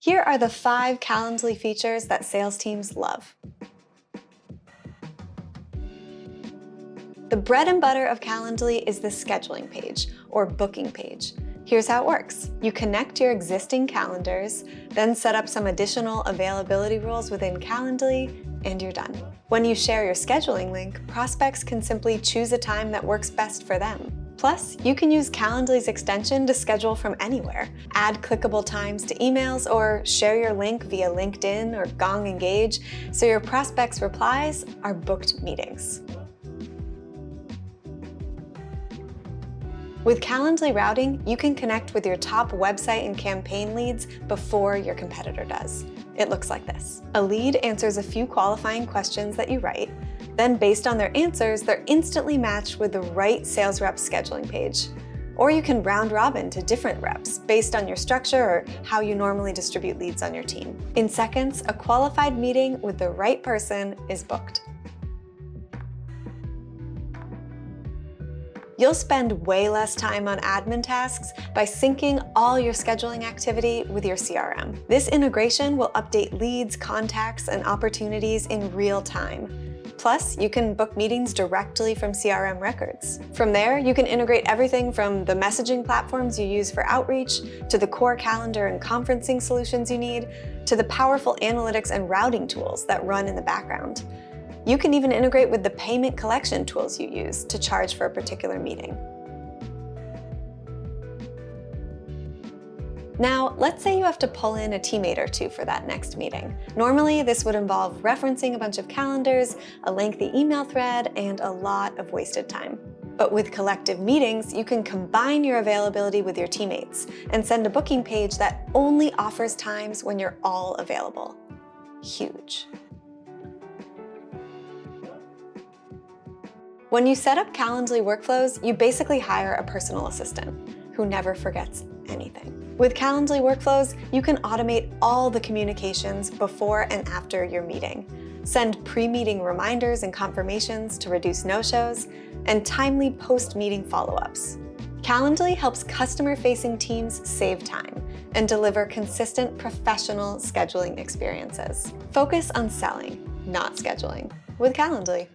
Here are the 5 Calendly features that sales teams love. The bread and butter of Calendly is the scheduling page, or booking page. Here's how it works. You connect your existing calendars, then set up some additional availability rules within Calendly, and you're done. When you share your scheduling link, prospects can simply choose a time that works best for them. Plus, you can use Calendly's extension to schedule from anywhere, add clickable times to emails, or share your link via LinkedIn or Gong Engage, so your prospects' replies are booked meetings. With Calendly Routing, you can connect with your top website and campaign leads before your competitor does. It looks like this. A lead answers a few qualifying questions that you write. Then, based on their answers, they're instantly matched with the right sales rep's scheduling page. Or you can round robin to different reps based on your structure or how you normally distribute leads on your team. In seconds, a qualified meeting with the right person is booked. You'll spend way less time on admin tasks by syncing all your scheduling activity with your CRM. This integration will update leads, contacts, and opportunities in real time. Plus, you can book meetings directly from CRM records. From there, you can integrate everything from the messaging platforms you use for outreach, to the core calendar and conferencing solutions you need, to the powerful analytics and routing tools that run in the background. You can even integrate with the payment collection tools you use to charge for a particular meeting. Now, let's say you have to pull in a teammate or two for that next meeting. Normally, this would involve referencing a bunch of calendars, a lengthy email thread, and a lot of wasted time. But with collective meetings, you can combine your availability with your teammates and send a booking page that only offers times when you're all available. Huge. When you set up Calendly workflows, you basically hire a personal assistant who never forgets anything. With Calendly workflows, you can automate all the communications before and after your meeting, send pre-meeting reminders and confirmations to reduce no-shows, and timely post-meeting follow-ups. Calendly helps customer-facing teams save time and deliver consistent professional scheduling experiences. Focus on selling, not scheduling, with Calendly.